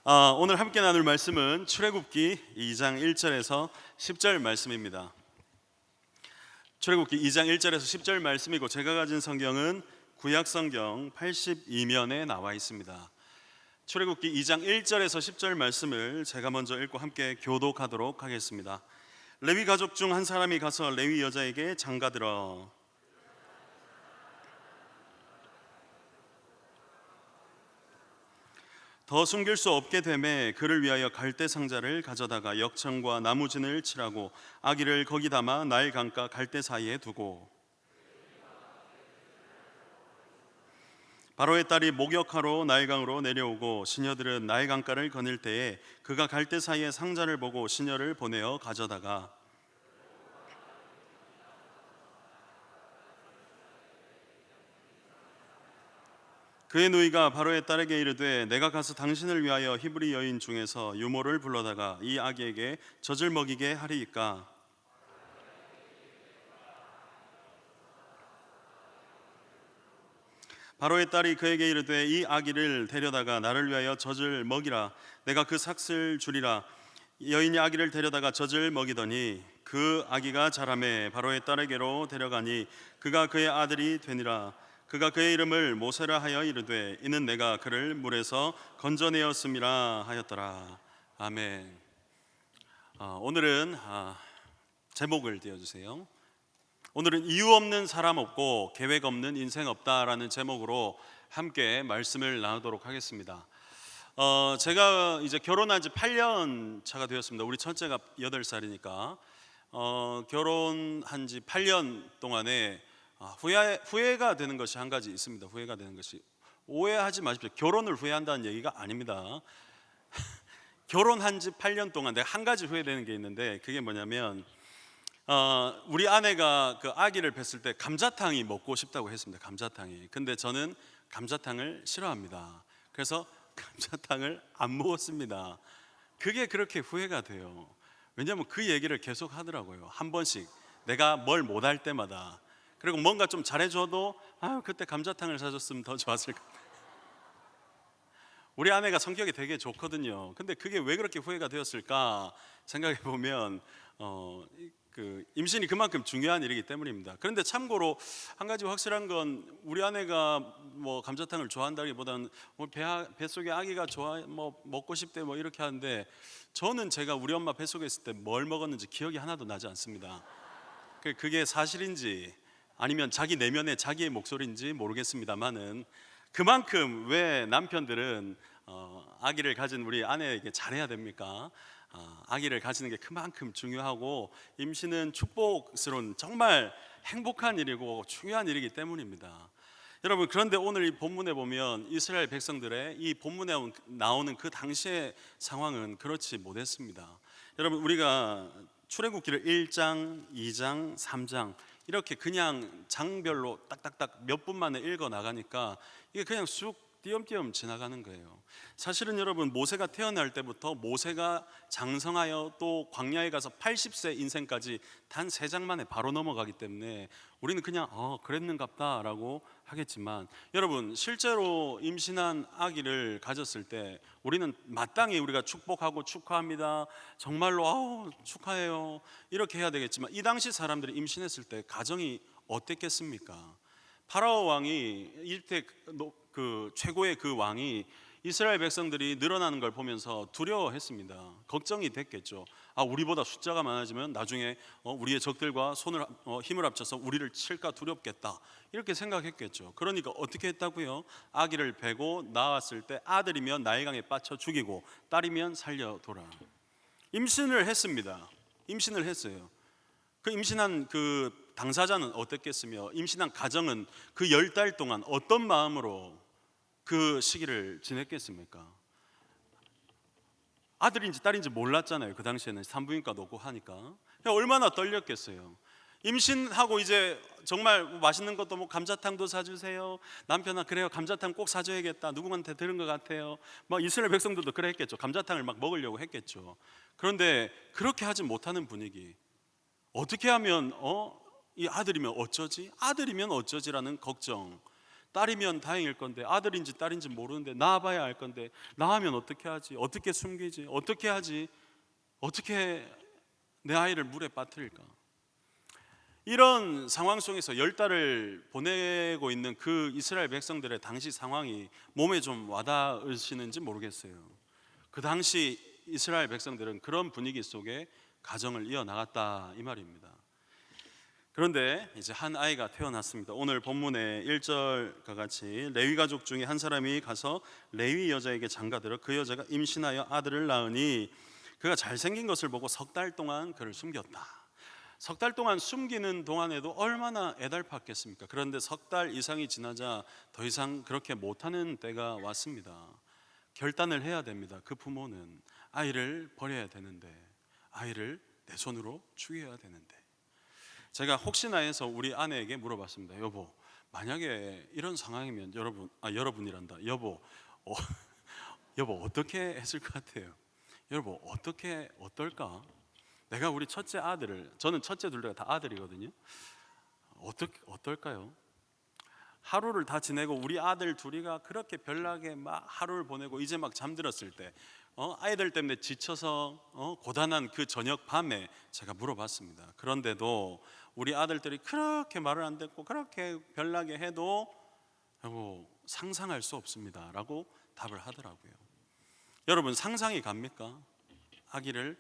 오늘 함께 나눌 말씀은 출애굽기 2장 1절에서 10절 말씀입니다. 출애굽기 2장 1절에서 10절 말씀이고, 제가 가진 성경은 구약성경 82면에 나와 있습니다. 출애굽기 2장 1절에서 10절 말씀을 제가 먼저 읽고 함께 교독하도록 하겠습니다. 레위 가족 중 한 사람이 가서 레위 여자에게 장가들어 더 숨길 수 없게 되매 그를 위하여 갈대 상자를 가져다가 역청과 나무진을 칠하고 아기를 거기 담아 나일 강가 갈대 사이에 두고, 바로의 딸이 목욕하러 나일강으로 내려오고 시녀들은 나일 강가를 거닐 때에 그가 갈대 사이에 상자를 보고 시녀를 보내어 가져다가 그의 누이가 바로의 딸에게 이르되 내가 가서 당신을 위하여 히브리 여인 중에서 유모를 불러다가 이 아기에게 젖을 먹이게 하리이까. 바로의 딸이 그에게 이르되 이 아기를 데려다가 나를 위하여 젖을 먹이라. 내가 그 삭슬 주리라. 여인이 아기를 데려다가 젖을 먹이더니 그 아기가 자라매 바로의 딸에게로 데려가니 그가 그의 아들이 되니라. 그가 그의 이름을 모세라 하여 이르되 이는 내가 그를 물에서 건져내었음이라 하였더라. 아멘. 오늘은 제목을 띄워주세요. 오늘은 이유 없는 사람 없고 계획 없는 인생 없다라는 제목으로 함께 말씀을 나누도록 하겠습니다. 제가 이제 결혼한 지 8년 차가 되었습니다. 우리 첫째가 8살이니까 결혼한 지 8년 동안에 후회가 되는 것이 한 가지 있습니다. 후회가 되는 것이, 오해하지 마십시오. 결혼을 후회한다는 얘기가 아닙니다. 결혼한 지 8년 동안 내가 한 가지 후회되는 게 있는데, 그게 뭐냐면 우리 아내가 그 아기를 뵀을 때 감자탕이 먹고 싶다고 했습니다. 감자탕이. 근데 저는 감자탕을 싫어합니다. 그래서 감자탕을 안 먹었습니다. 그게 그렇게 후회가 돼요. 왜냐하면 그 얘기를 계속 하더라고요. 한 번씩 내가 뭘 못할 때마다. 그리고 뭔가 좀 잘해줘도 그때 감자탕을 사줬으면 더 좋았을 것 같아요. 우리 아내가 성격이 되게 좋거든요. 근데 그게 왜 그렇게 후회가 되었을까 생각해 보면 그 임신이 그만큼 중요한 일이기 때문입니다. 그런데 참고로 한 가지 확실한 건, 우리 아내가 뭐 감자탕을 좋아한다기보다는 뭐 뱃속에 아기가 좋아, 뭐 먹고 싶대 뭐 이렇게 하는데, 저는 제가 우리 엄마 뱃속에 있을 때 뭘 먹었는지 기억이 하나도 나지 않습니다. 그게 사실인지 아니면 자기 내면의 자기의 목소리인지 모르겠습니다만은, 그만큼 왜 남편들은 아기를 가진 우리 아내에게 잘해야 됩니까? 아기를 가지는 게 그만큼 중요하고 임신은 축복스러운 정말 행복한 일이고 중요한 일이기 때문입니다. 여러분, 그런데 오늘 이 본문에 보면 이스라엘 백성들의 이 본문에 나오는 그 당시의 상황은 그렇지 못했습니다. 여러분, 우리가 출애굽기를 1장, 2장, 3장 이렇게 그냥 장별로 딱딱딱 몇 분 만에 읽어 나가니까 이게 그냥 쑥 띄엄띄엄 지나가는 거예요. 사실은 여러분, 모세가 태어날 때부터 모세가 장성하여 또 광야에 가서 80세 인생까지 단 3장 만에 바로 넘어가기 때문에 우리는 그냥 그랬는갑다 라고 하겠지만, 여러분 실제로 임신한 아기를 가졌을 때 우리는 마땅히 우리가 축복하고 축하합니다, 정말로 축하해요 이렇게 해야 되겠지만, 이 당시 사람들이 임신했을 때 가정이 어땠겠습니까? 파라오 왕이 이때 그 최고의 그 왕이 이스라엘 백성들이 늘어나는 걸 보면서 두려워했습니다. 걱정이 됐겠죠. 우리보다 숫자가 많아지면 나중에 우리의 적들과 힘을 합쳐서 우리를 칠까 두렵겠다, 이렇게 생각했겠죠. 그러니까 어떻게 했다고요? 아기를 베고 낳았을 때 아들이면 나일강에 빠쳐 죽이고 딸이면 살려둬라. 임신을 했습니다. 임신을 했어요. 그 임신한 그 당사자는 어땠겠으며, 임신한 가정은 그 10달 동안 어떤 마음으로 그 시기를 지냈겠습니까? 아들인지 딸인지 몰랐잖아요. 그 당시에는 산부인과도 없고 하니까. 얼마나 떨렸겠어요. 임신하고 이제 정말 맛있는 것도 뭐 감자탕도 사주세요. 남편아, 그래요, 감자탕 꼭 사줘야겠다, 누구한테 들은 것 같아요. 막 이스라엘 백성들도 그래 했겠죠. 감자탕을 막 먹으려고 했겠죠. 그런데 그렇게 하지 못하는 분위기. 어떻게 하면 이 아들이면 어쩌지? 아들이면 어쩌지라는 걱정. 딸이면 다행일 건데 아들인지 딸인지 모르는데 낳아봐야 알 건데 낳으면 어떻게 하지? 어떻게 숨기지? 어떻게 하지? 어떻게 내 아이를 물에 빠뜨릴까? 이런 상황 속에서 10달을 보내고 있는 그 이스라엘 백성들의 당시 상황이 몸에 좀 와닿으시는지 모르겠어요. 그 당시 이스라엘 백성들은 그런 분위기 속에 가정을 이어나갔다 이 말입니다. 그런데 이제 한 아이가 태어났습니다. 오늘 본문의 1절과 같이 레위 가족 중에 한 사람이 가서 레위 여자에게 장가들어 그 여자가 임신하여 아들을 낳으니 그가 잘생긴 것을 보고 3달 동안 그를 숨겼다. 3달 동안 숨기는 동안에도 얼마나 애달팠겠습니까? 그런데 3달 이상이 지나자 더 이상 그렇게 못하는 때가 왔습니다. 결단을 해야 됩니다. 그 부모는 아이를 버려야 되는데, 아이를 내 손으로 죽여야 되는데, 제가 혹시나 해서 우리 아내에게 물어봤습니다. 여보, 만약에 이런 상황이면 여러분이란다. 여보, 여보 어떻게 했을 것 같아요? 여보 어떨까? 내가 우리 첫째 아들을, 저는 첫째 둘 다 아들이거든요. 어떨까요? 하루를 다 지내고 우리 아들 둘이가 그렇게 별나게 막 하루를 보내고 이제 막 잠들었을 때 아이들 때문에 지쳐서 고단한 그 저녁 밤에 제가 물어봤습니다. 그런데도 우리 아들들이 그렇게 말을 안 듣고 그렇게 별나게 해도 상상할 수 없습니다 라고 답을 하더라고요. 여러분 상상이 갑니까? 아기를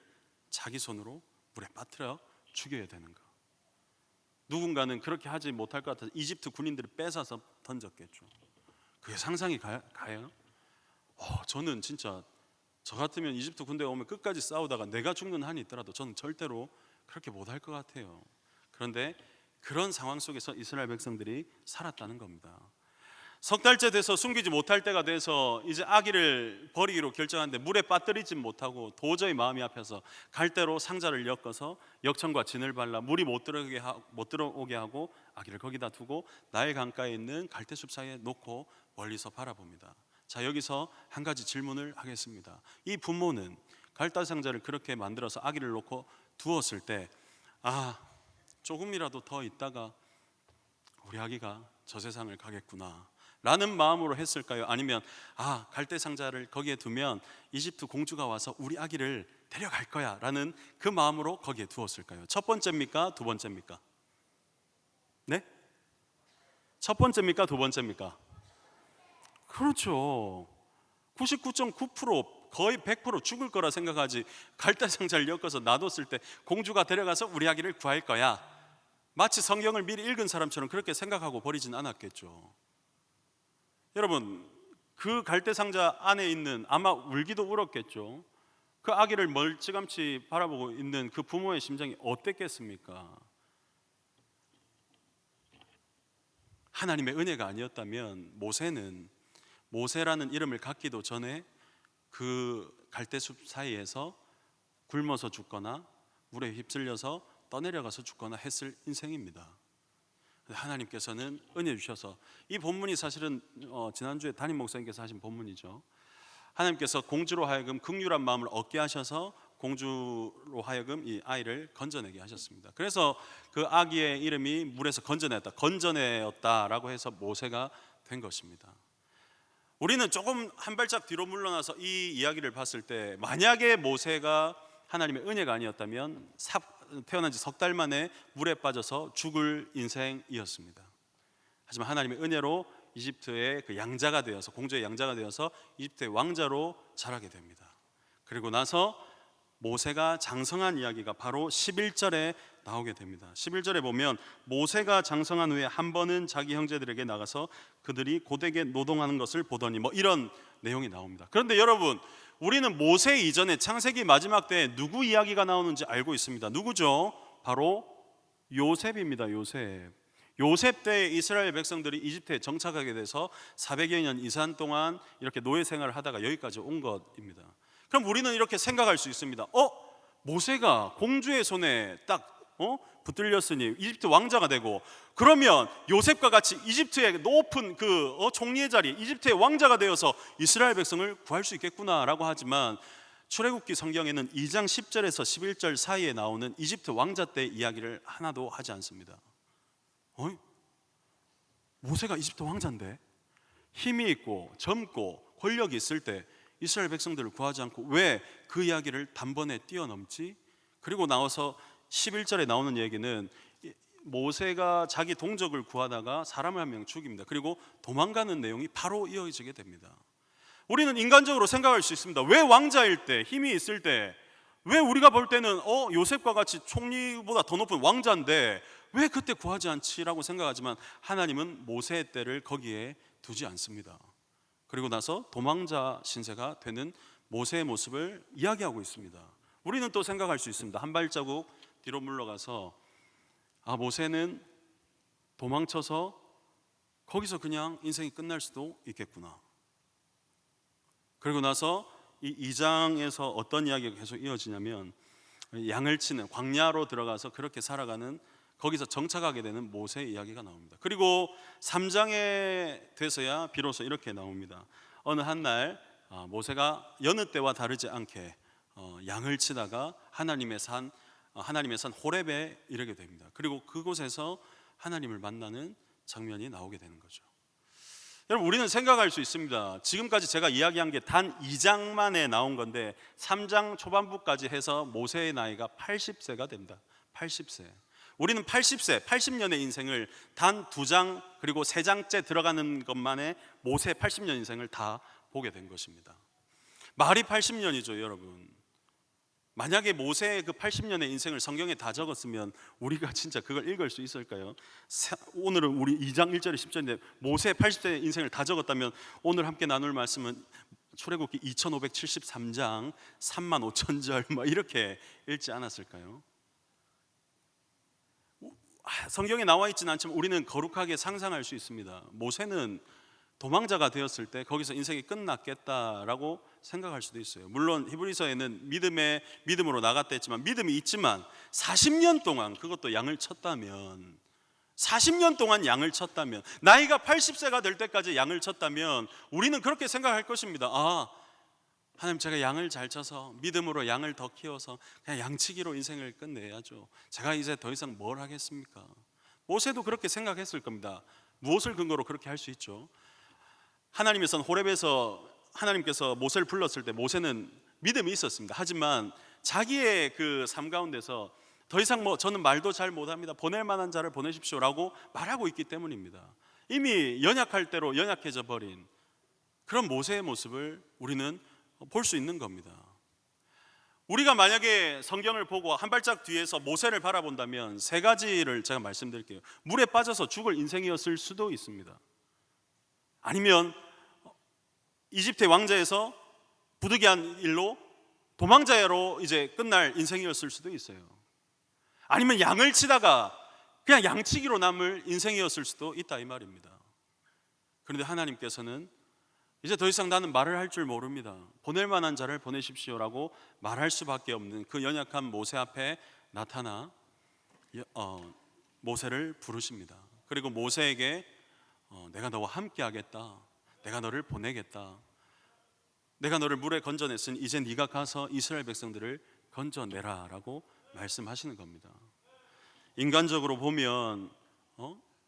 자기 손으로 물에 빠뜨려 죽여야 되는 거. 누군가는 그렇게 하지 못할 것 같아서 이집트 군인들이 뺏어서 던졌겠죠. 그게 상상이 가요? 저는 진짜 저 같으면 이집트 군대가 오면 끝까지 싸우다가 내가 죽는 한이 있더라도 저는 절대로 그렇게 못할 것 같아요. 그런데 그런 상황 속에서 이스라엘 백성들이 살았다는 겁니다. 3달째 돼서 숨기지 못할 때가 돼서 이제 아기를 버리기로 결정하는데 물에 빠뜨리지 못하고 도저히 마음이 아파서 갈대로 상자를 엮어서 역청과 진을 발라 물이 못 들어오게 하고 아기를 거기다 두고 나일 강가에 있는 갈대숲 사이에 놓고 멀리서 바라봅니다. 자, 여기서 한 가지 질문을 하겠습니다. 이 부모는 갈대 상자를 그렇게 만들어서 아기를 놓고 두었을 때 조금이라도 더 있다가 우리 아기가 저 세상을 가겠구나 라는 마음으로 했을까요? 아니면 갈대 상자를 거기에 두면 이집트 공주가 와서 우리 아기를 데려갈 거야 라는 그 마음으로 거기에 두었을까요? 첫 번째입니까? 두 번째입니까? 네? 첫 번째입니까? 두 번째입니까? 그렇죠. 99.9% 거의 100% 죽을 거라 생각하지 갈대 상자를 엮어서 놔뒀을 때 공주가 데려가서 우리 아기를 구할 거야, 마치 성경을 미리 읽은 사람처럼 그렇게 생각하고 버리진 않았겠죠. 여러분 그 갈대 상자 안에 있는 아마 울기도 울었겠죠. 그 아기를 멀찌감치 바라보고 있는 그 부모의 심정이 어땠겠습니까? 하나님의 은혜가 아니었다면 모세라는 이름을 갖기도 전에 그 갈대숲 사이에서 굶어서 죽거나 물에 휩쓸려서 떠내려가서 죽거나 했을 인생입니다. 하나님께서는 은혜 주셔서, 이 본문이 사실은 지난주에 담임 목사님께서 하신 본문이죠. 하나님께서 공주로 하여금 긍휼한 마음을 얻게 하셔서 공주로 하여금 이 아이를 건져내게 하셨습니다. 그래서 그 아기의 이름이 물에서 건져내었다라고 해서 모세가 된 것입니다. 우리는 조금 한 발짝 뒤로 물러나서 이 이야기를 봤을 때 만약에 모세가 하나님의 은혜가 아니었다면 태어난 지 3달 만에 물에 빠져서 죽을 인생이었습니다. 하지만 하나님의 은혜로 이집트의 그 양자가 되어서, 공주의 양자가 되어서 이집트의 왕자로 자라게 됩니다. 그리고 나서 모세가 장성한 이야기가 바로 11절에 나오게 됩니다. 11절에 보면 모세가 장성한 후에 한 번은 자기 형제들에게 나가서 그들이 고되게 노동하는 것을 보더니 이런 내용이 나옵니다. 그런데 여러분, 우리는 모세 이전에 창세기 마지막 때에 누구 이야기가 나오는지 알고 있습니다. 누구죠? 바로 요셉입니다. 요셉 때 이스라엘 백성들이 이집트에 정착하게 돼서 400여 년 이상 동안 이렇게 노예 생활을 하다가 여기까지 온 것입니다. 그럼 우리는 이렇게 생각할 수 있습니다. 모세가 공주의 손에 딱 붙들렸으니 이집트 왕자가 되고, 그러면 요셉과 같이 이집트의 높은 그 총리의 자리, 이집트의 왕자가 되어서 이스라엘 백성을 구할 수 있겠구나라고 하지만 출애굽기 성경에는 2장 10절에서 11절 사이에 나오는 이집트 왕자 때 이야기를 하나도 하지 않습니다. 모세가 이집트 왕자인데 힘이 있고 젊고 권력이 있을 때 이스라엘 백성들을 구하지 않고 왜 그 이야기를 단번에 뛰어넘지? 그리고 나와서 11절에 나오는 얘기는 모세가 자기 동족을 구하다가 사람을 한 명 죽입니다. 그리고 도망가는 내용이 바로 이어지게 됩니다. 우리는 인간적으로 생각할 수 있습니다. 왜 왕자일 때, 힘이 있을 때, 왜 우리가 볼 때는 요셉과 같이 총리보다 더 높은 왕자인데 왜 그때 구하지 않지라고 생각하지만 하나님은 모세의 때를 거기에 두지 않습니다. 그리고 나서 도망자 신세가 되는 모세의 모습을 이야기하고 있습니다. 우리는 또 생각할 수 있습니다. 한 발자국 뒤로 물러가서 모세는 도망쳐서 거기서 그냥 인생이 끝날 수도 있겠구나. 그리고 나서 이 2장에서 어떤 이야기가 계속 이어지냐면 양을 치는 광야로 들어가서 그렇게 살아가는, 거기서 정착하게 되는 모세의 이야기가 나옵니다. 그리고 3장에 돼서야 비로소 이렇게 나옵니다. 어느 한날 모세가 여느 때와 다르지 않게 양을 치다가 하나님의 산 호렙에 이르게 됩니다. 그리고 그곳에서 하나님을 만나는 장면이 나오게 되는 거죠. 여러분, 우리는 생각할 수 있습니다. 지금까지 제가 이야기한 게 단 2장만에 나온 건데 3장 초반부까지 해서 모세의 나이가 80세가 됩니다. 80세. 우리는 80세, 80년의 인생을 단 2장 그리고 3장째 들어가는 것만에 모세 80년 인생을 다 보게 된 것입니다. 말이 80년이죠, 여러분. 만약에 모세의 그 80년의 인생을 성경에 다 적었으면 우리가 진짜 그걸 읽을 수 있을까요? 오늘은 우리 2장 1절에 10절인데 모세의 80세의 인생을 다 적었다면 오늘 함께 나눌 말씀은 출애굽기 2573장 35,000절 이렇게 읽지 않았을까요? 성경에 나와 있지는 않지만 우리는 거룩하게 상상할 수 있습니다. 모세는 도망자가 되었을 때 거기서 인생이 끝났겠다라고 생각할 수도 있어요. 물론 히브리서에는 믿음으로 나갔다 했지만 믿음이 있지만 40년 동안 그것도 양을 쳤다면, 40년 동안 양을 쳤다면, 나이가 80세가 될 때까지 양을 쳤다면 우리는 그렇게 생각할 것입니다. 하나님, 제가 양을 잘 쳐서 믿음으로 양을 더 키워서 그냥 양치기로 인생을 끝내야죠. 제가 이제 더 이상 뭘 하겠습니까? 모세도 그렇게 생각했을 겁니다. 무엇을 근거로 그렇게 할 수 있죠? 하나님의 선 호렙에서 하나님께서 모세를 불렀을 때 모세는 믿음이 있었습니다. 하지만 자기의 그 삶 가운데서 더 이상 저는 말도 잘 못합니다, 보낼 만한 자를 보내십시오라고 말하고 있기 때문입니다. 이미 연약할 대로 연약해져 버린 그런 모세의 모습을 우리는 볼 수 있는 겁니다. 우리가 만약에 성경을 보고 한 발짝 뒤에서 모세를 바라본다면 세 가지를 제가 말씀드릴게요. 물에 빠져서 죽을 인생이었을 수도 있습니다. 아니면 이집트의 왕자에서 부득이한 일로 도망자로 이제 끝날 인생이었을 수도 있어요. 아니면 양을 치다가 그냥 양치기로 남을 인생이었을 수도 있다, 이 말입니다. 그런데 하나님께서는 이제 더 이상 나는 말을 할 줄 모릅니다, 보낼 만한 자를 보내십시오라고 말할 수밖에 없는 그 연약한 모세 앞에 나타나 모세를 부르십니다. 그리고 모세에게 내가 너와 함께 하겠다, 내가 너를 보내겠다, 내가 너를 물에 건져냈으니 이제 네가 가서 이스라엘 백성들을 건져내라 라고 말씀하시는 겁니다. 인간적으로 보면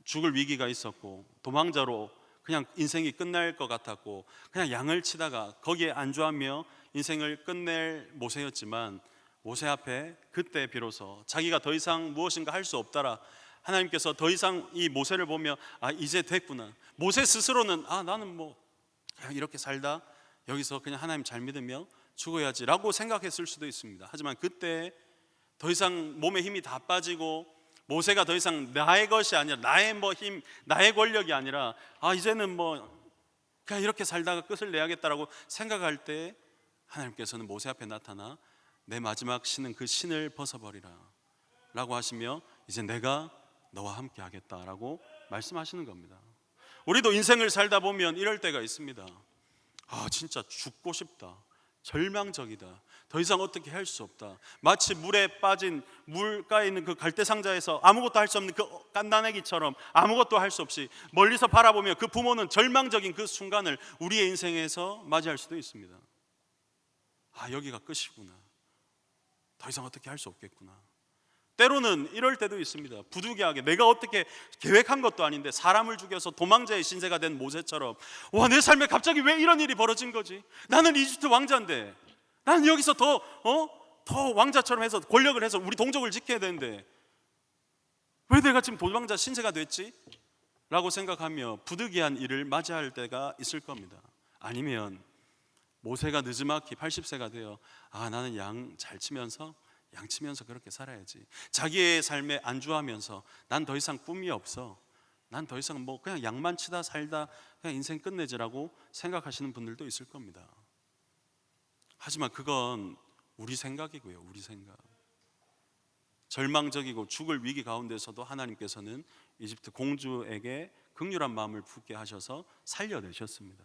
죽을 위기가 있었고 도망자로 그냥 인생이 끝날 것 같았고 그냥 양을 치다가 거기에 안주하며 인생을 끝낼 모세였지만 모세 앞에 그때 비로소 자기가 더 이상 무엇인가 할 수 없다라 하나님께서 더 이상 이 모세를 보며 이제 됐구나, 모세 스스로는 나는 그냥 이렇게 살다 여기서 그냥 하나님 잘 믿으며 죽어야지라고 생각했을 수도 있습니다. 하지만 그때 더 이상 몸에 힘이 다 빠지고 모세가 더 이상 나의 것이 아니라 나의 힘, 나의 권력이 아니라 이제는 그냥 이렇게 살다가 끝을 내야겠다라고 생각할 때 하나님께서는 모세 앞에 나타나 내 마지막 신은 그 신을 벗어버리라 라고 하시며 이제 내가 너와 함께 하겠다라고 말씀하시는 겁니다. 우리도 인생을 살다 보면 이럴 때가 있습니다. 진짜 죽고 싶다, 절망적이다, 더 이상 어떻게 할 수 없다, 마치 물에 빠진 물가에 있는 그 갈대상자에서 아무것도 할 수 없는 그 깐난애기처럼 아무것도 할 수 없이 멀리서 바라보며 그 부모는 절망적인 그 순간을 우리의 인생에서 맞이할 수도 있습니다. 여기가 끝이구나, 더 이상 어떻게 할 수 없겠구나. 때로는 이럴 때도 있습니다. 부득이하게 내가 어떻게 계획한 것도 아닌데 사람을 죽여서 도망자의 신세가 된 모세처럼, 와, 내 삶에 갑자기 왜 이런 일이 벌어진 거지? 나는 이집트 왕자인데, 나는 여기서 더 왕자처럼 해서 권력을 해서 우리 동족을 지켜야 되는데 왜 내가 지금 도망자 신세가 됐지? 라고 생각하며 부득이한 일을 맞이할 때가 있을 겁니다. 아니면 모세가 느지막이 80세가 되어, 나는 양 잘 치면서 양치면서 그렇게 살아야지, 자기의 삶에 안주하면서 난 더 이상 꿈이 없어, 난 더 이상 그냥 양만 치다 살다 그냥 인생 끝내지라고 생각하시는 분들도 있을 겁니다. 하지만 그건 우리 생각이고요, 우리 생각. 절망적이고 죽을 위기 가운데서도 하나님께서는 이집트 공주에게 긍휼한 마음을 품게 하셔서 살려내셨습니다.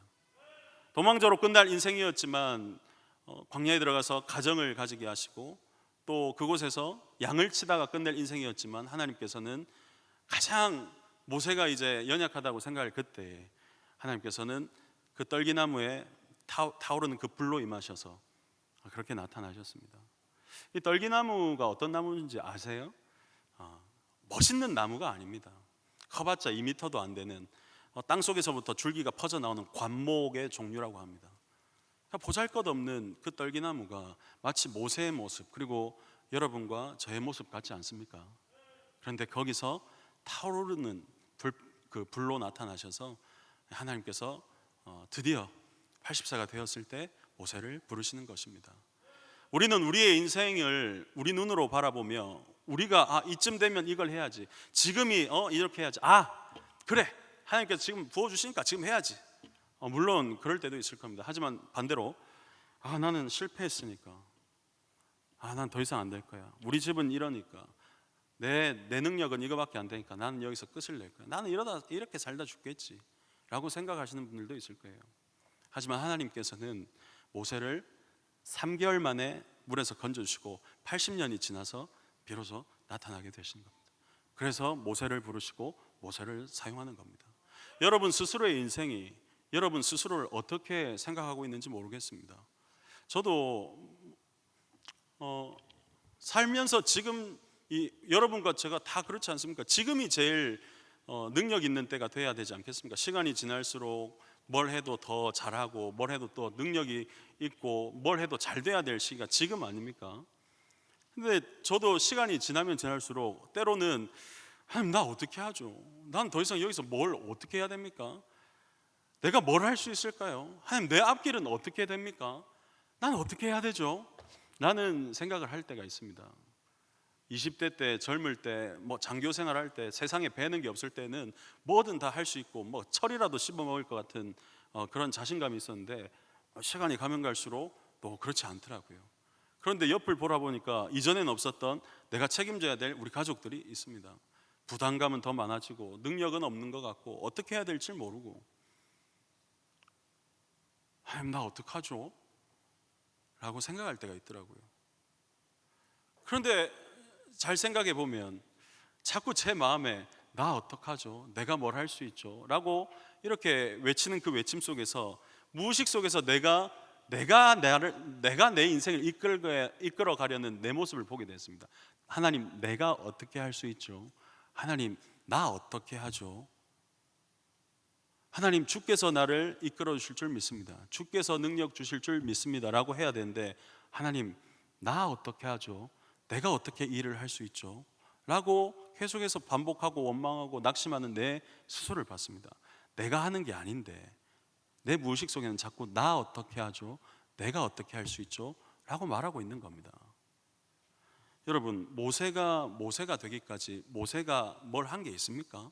도망자로 끝날 인생이었지만 광야에 들어가서 가정을 가지게 하시고, 또 그곳에서 양을 치다가 끝낼 인생이었지만 하나님께서는 가장 모세가 이제 연약하다고 생각할 그때 하나님께서는 그 떨기나무에 타오르는 그 불로 임하셔서 그렇게 나타나셨습니다. 이 떨기나무가 어떤 나무인지 아세요? 멋있는 나무가 아닙니다. 커봤자 2m도 안 되는 땅속에서부터 줄기가 퍼져 나오는 관목의 종류라고 합니다. 보잘것없는 그 떨기나무가 마치 모세의 모습, 그리고 여러분과 저의 모습 같지 않습니까? 그런데 거기서 타오르는 그 불로 나타나셔서 하나님께서 드디어 80세가 되었을 때 모세를 부르시는 것입니다. 우리는 우리의 인생을 우리 눈으로 바라보며 우리가 이쯤 되면 이걸 해야지, 지금이 이렇게 해야지, 그래, 하나님께서 지금 부어주시니까 지금 해야지, 물론 그럴 때도 있을 겁니다. 하지만 반대로 나는 실패했으니까, 난 더 이상 안 될 거야, 우리 집은 이러니까, 내 능력은 이거밖에 안 되니까 나는 여기서 끝을 낼 거야, 나는 이렇게 살다 죽겠지 라고 생각하시는 분들도 있을 거예요. 하지만 하나님께서는 모세를 3개월 만에 물에서 건져주시고 80년이 지나서 비로소 나타나게 되신 겁니다. 그래서 모세를 부르시고 모세를 사용하는 겁니다. 여러분 스스로의 인생이 여러분 스스로를 어떻게 생각하고 있는지 모르겠습니다. 저도 살면서 지금 여러분과 제가 다 그렇지 않습니까? 지금이 제일 능력 있는 때가 돼야 되지 않겠습니까? 시간이 지날수록 뭘 해도 더 잘하고 뭘 해도 또 능력이 있고 뭘 해도 잘 돼야 될 시기가 지금 아닙니까? 근데 저도 시간이 지나면 지날수록 때로는 하나님, 나 어떻게 하죠? 난 더 이상 여기서 뭘 어떻게 해야 됩니까? 내가 뭘 할 수 있을까요? 하나님, 내 앞길은 어떻게 됩니까? 난 어떻게 해야 되죠? 라는 생각을 할 때가 있습니다. 20대 때, 젊을 때, 장교 생활할 때, 세상에 배는 게 없을 때는 뭐든 다 할 수 있고 철이라도 씹어 먹을 것 같은 그런 자신감이 있었는데, 시간이 가면 갈수록 또 그렇지 않더라고요. 그런데 옆을 돌아보니까 이전에는 없었던 내가 책임져야 될 우리 가족들이 있습니다. 부담감은 더 많아지고 능력은 없는 것 같고 어떻게 해야 될지 모르고, 하나님, 나 어떡하죠? 라고 생각할 때가 있더라고요. 그런데 잘 생각해 보면 자꾸 제 마음에 나 어떡하죠? 내가 뭘 할 수 있죠? 라고 이렇게 외치는 그 외침 속에서 무의식 속에서 내가 내 인생을 이끌어 가려는 내 모습을 보게 됐습니다. 하나님, 내가 어떻게 할 수 있죠? 하나님, 나 어떻게 하죠? 하나님, 주께서 나를 이끌어 주실 줄 믿습니다. 주께서 능력 주실 줄 믿습니다 라고 해야 되는데, 하나님, 나 어떻게 하죠? 내가 어떻게 일을 할 수 있죠? 라고 계속해서 반복하고 원망하고 낙심하는 내 스스로를 봤습니다. 내가 하는 게 아닌데 내 무의식 속에는 자꾸 나 어떻게 하죠? 내가 어떻게 할 수 있죠? 라고 말하고 있는 겁니다. 여러분, 모세가 되기까지 모세가 뭘 한 게 있습니까?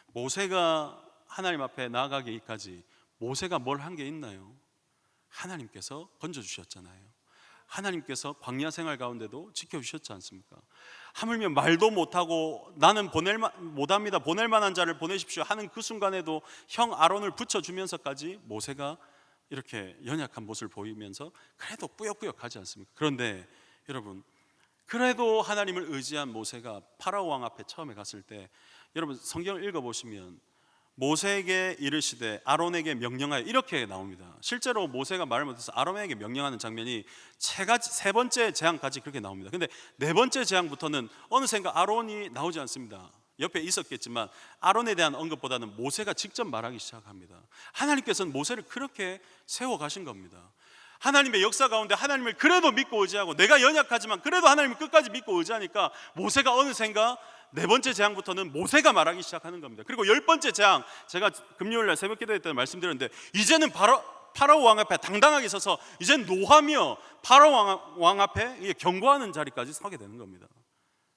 모세가 하나님 앞에 나아가기까지 모세가 뭘 한 게 있나요? 하나님께서 건져주셨잖아요. 하나님께서 광야 생활 가운데도 지켜주셨지 않습니까? 하물며 말도 못하고 나는 못합니다, 보낼 만한 자를 보내십시오 하는 그 순간에도 형 아론을 붙여주면서까지 모세가 이렇게 연약한 모습을 보이면서 그래도 꾸역꾸역 하지 않습니까? 그런데 여러분, 그래도 하나님을 의지한 모세가 파라오 왕 앞에 처음에 갔을 때, 여러분 성경을 읽어보시면 모세에게 이르시되 아론에게 명령하여, 이렇게 나옵니다. 실제로 모세가 말을 못해서 아론에게 명령하는 장면이 세 번째 재앙까지 그렇게 나옵니다. 근데 네 번째 재앙부터는 어느샌가 아론이 나오지 않습니다. 옆에 있었겠지만 아론에 대한 언급보다는 모세가 직접 말하기 시작합니다. 하나님께서는 모세를 그렇게 세워 가신 겁니다. 하나님의 역사 가운데 하나님을 그래도 믿고 의지하고, 내가 연약하지만 그래도 하나님을 끝까지 믿고 의지하니까 모세가 어느샌가 네 번째 재앙부터는 모세가 말하기 시작하는 겁니다. 그리고 열 번째 재앙, 제가 금요일날 새벽 기도회 때 말씀드렸는데, 이제는 파라오 왕 앞에 당당하게 서서 이제는 노하며 파라오 왕 앞에 경고하는 자리까지 서게 되는 겁니다.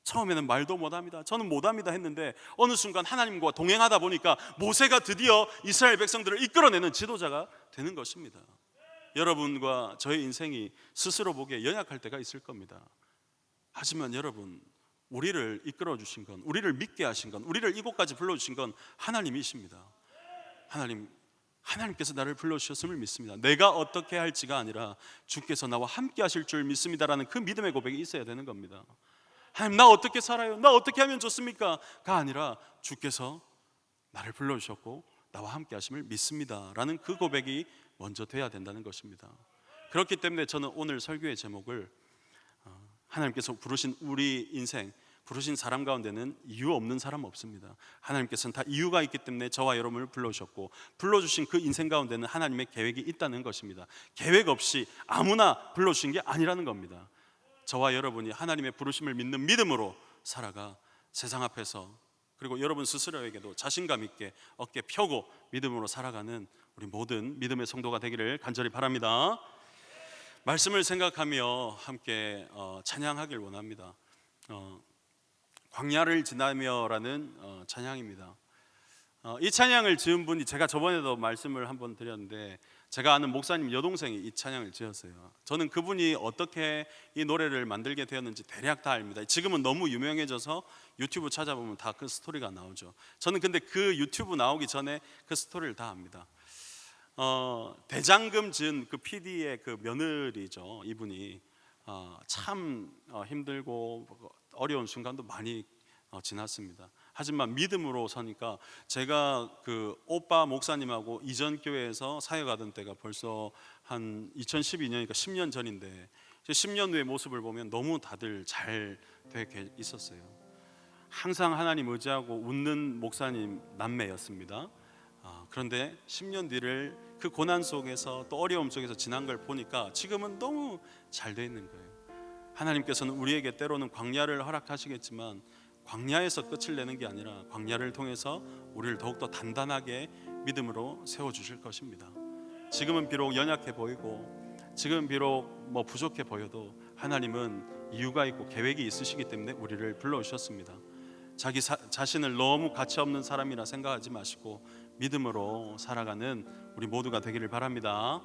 처음에는 말도 못합니다, 저는 못합니다 했는데 어느 순간 하나님과 동행하다 보니까 모세가 드디어 이스라엘 백성들을 이끌어내는 지도자가 되는 것입니다. 여러분과 저의 인생이 스스로 보기에 연약할 때가 있을 겁니다. 하지만 여러분, 우리를 이끌어 주신 건, 우리를 믿게 하신 건, 우리를 이곳까지 불러주신 건 하나님이십니다. 하나님께서 나를 불러주셨음을 믿습니다. 내가 어떻게 할지가 아니라 주께서 나와 함께 하실 줄 믿습니다라는 그 믿음의 고백이 있어야 되는 겁니다. 하나님, 나 어떻게 살아요? 나 어떻게 하면 좋습니까? 가 아니라 주께서 나를 불러주셨고 나와 함께 하심을 믿습니다 라는 그 고백이 먼저 돼야 된다는 것입니다. 그렇기 때문에 저는 오늘 설교의 제목을, 하나님께서 부르신 우리 인생, 부르신 사람 가운데는 이유 없는 사람 없습니다. 하나님께서는 다 이유가 있기 때문에 저와 여러분을 불러주셨고, 불러주신 그 인생 가운데는 하나님의 계획이 있다는 것입니다. 계획 없이 아무나 불러주신 게 아니라는 겁니다. 저와 여러분이 하나님의 부르심을 믿는 믿음으로 살아가 세상 앞에서, 그리고 여러분 스스로에게도 자신감 있게 어깨 펴고 믿음으로 살아가는 우리 모든 믿음의 성도가 되기를 간절히 바랍니다. 말씀을 생각하며 함께 찬양하길 원합니다. 광야를 지나며라는 찬양입니다. 이 찬양을 지은 분이, 제가 저번에도 말씀을 한번 드렸는데, 제가 아는 목사님 여동생이 이 찬양을 지었어요. 저는 그분이 어떻게 이 노래를 만들게 되었는지 대략 다 압니다. 지금은 너무 유명해져서 유튜브 찾아보면 다 그 스토리가 나오죠. 저는 근데 그 유튜브 나오기 전에 그 스토리를 다 압니다. 대장금 지은 그 PD의 그 며느리죠. 이분이 참 힘들고 어려운 순간도 많이 지났습니다. 하지만 믿음으로 사니까, 제가 그 오빠 목사님하고 이전 교회에서 사역하던 때가 벌써 한 2012년이니까 10년 전인데, 10년 후의 모습을 보면 너무 다들 잘 되게 있었어요. 항상 하나님 의지하고 웃는 목사님 남매였습니다. 그런데 10년 뒤를 그 고난 속에서 또 어려움 속에서 지난 걸 보니까 지금은 너무 잘 돼 있는 거예요. 하나님께서는 우리에게 때로는 광야를 허락하시겠지만, 광야에서 끝을 내는 게 아니라 광야를 통해서 우리를 더욱더 단단하게 믿음으로 세워주실 것입니다. 지금은 비록 연약해 보이고, 지금 비록 부족해 보여도 하나님은 이유가 있고 계획이 있으시기 때문에 우리를 불러주셨습니다. 자기 자신을 너무 가치 없는 사람이라 생각하지 마시고 믿음으로 살아가는 우리 모두가 되기를 바랍니다.